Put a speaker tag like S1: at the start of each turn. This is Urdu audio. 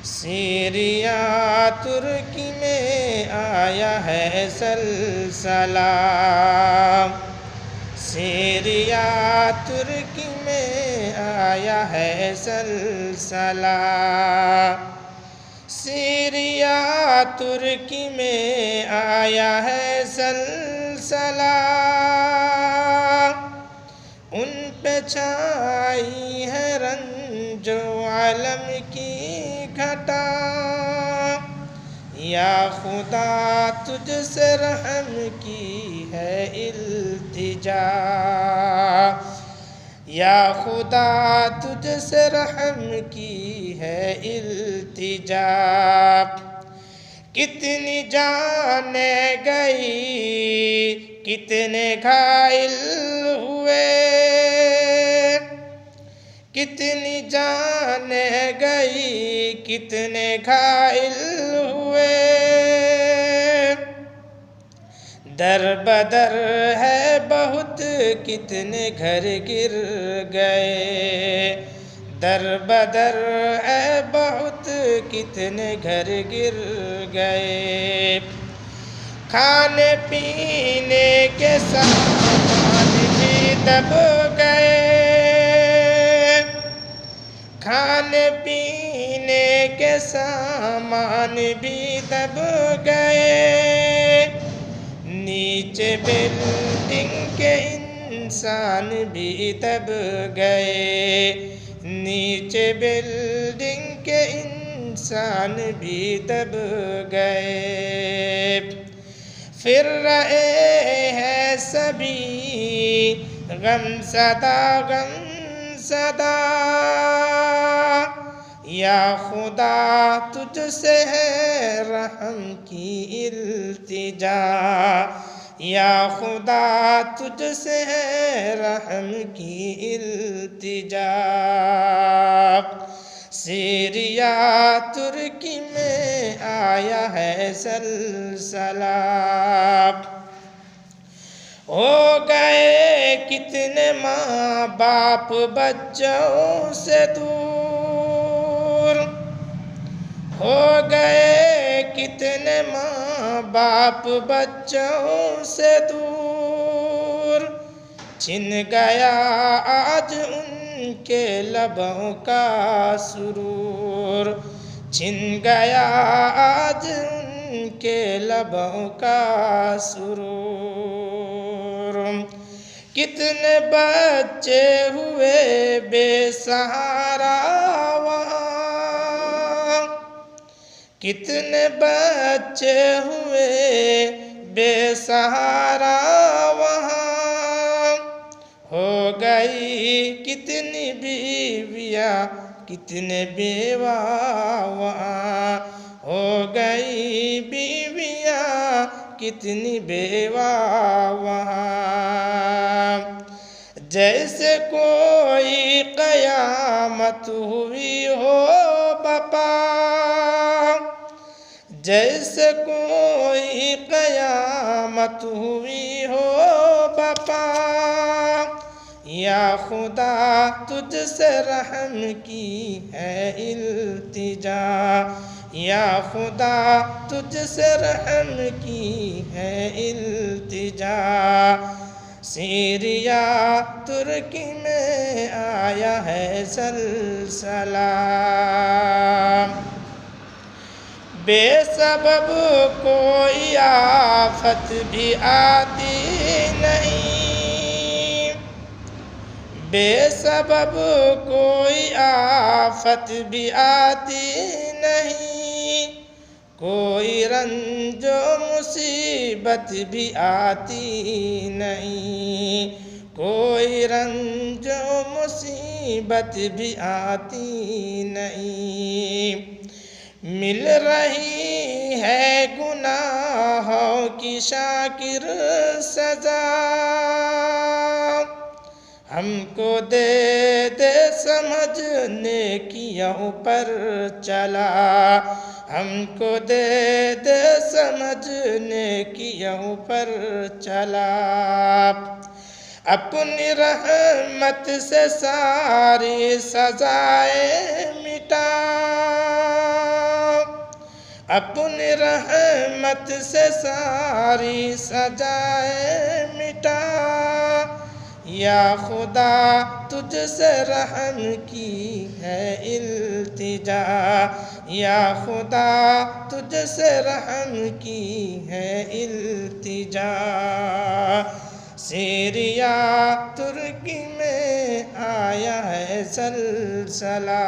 S1: سیریا ترکی میں آیا ہے سلسلہ، سیریا ترکی میں آیا ہے سلسلہ، سیریا ترکی میں آیا ہے سلسلہ، ان پہ چھائی ہے رنج و علم کی گھٹا، یا خدا تجھ سے رحم کی ہے التجا، یا خدا تجھ سے رحم کی ہے التجا، کتنی جانیں گئی کتنے گھائل ہوئے، کتنی جانیں گئی کتنے گھائل ہوئے، در بدر ہے بہت کتنے گھر گر گئے، در بدر ہے بہت کتنے گھر گر گئے، کھانے پینے کے سامان بھی دب گئے، کھانے پینے کے سامان بھی دب گئے، نیچے بلڈنگ کے انسان بھی دب گئے، نیچے بلڈنگ کے انسان بھی دب گئے، پھر رہے ہیں سبھی غم زدہ غم زدہ، یا خدا تجھ سے ہے رحم کی التجا، یا خدا تجھ سے ہے رحم کی التجا، سیریا ترکی میں آیا ہے سلسلہ، ہو گئے کتنے ماں باپ بچوں سے دور، ہو گئے کتنے ماں باپ بچوں سے دور، چھن گیا آج ان کے لبوں کا سرور، چھن گیا آج ان کے لبوں کا سرور، کتنے بچے ہوئے بے سہارا وہاں، کتنے بچے ہوئے بے سہارا وہاں، ہو گئی کتنی بیویاں کتنے بیوہ وہاں، ہو گئی بیویاں کتنی بیوہ وہاں، جیسے کوئی قیامت ہوئی ہو بپا، جیسے کوئی قیامت ہوئی ہو بپا، یا خدا تجھ سے رحم کی ہے التجا، یا خدا تجھ سے رحم کی ہے التجا، سیریا ترکی میں آیا ہے سلسلہ، بے سبب کوئی آفت بھی آتی نہیں، بے سبب کوئی آفت بھی آتی نہیں، کوئی رنج و مصیبت بھی آتی نہیں، کوئی رنج و مصیبت بھی آتی نہیں، مل رہی ہے گناہوں کی شاکر سزا، ہم کو دے دے سمجھ نیکیوں پر چلا، ہم کو دے دے سمجھ نیکیوں پر چلا، اپنی رحمت سے ساری سزائیں مٹا، اپنی رحمت سے ساری سجائے مٹا، یا خدا تجھ سے رحم کی ہے التجا، یا خدا تجھ سے رحم کی ہے التجا۔ سیریا ترکی میں آیا ہے زلزلہ،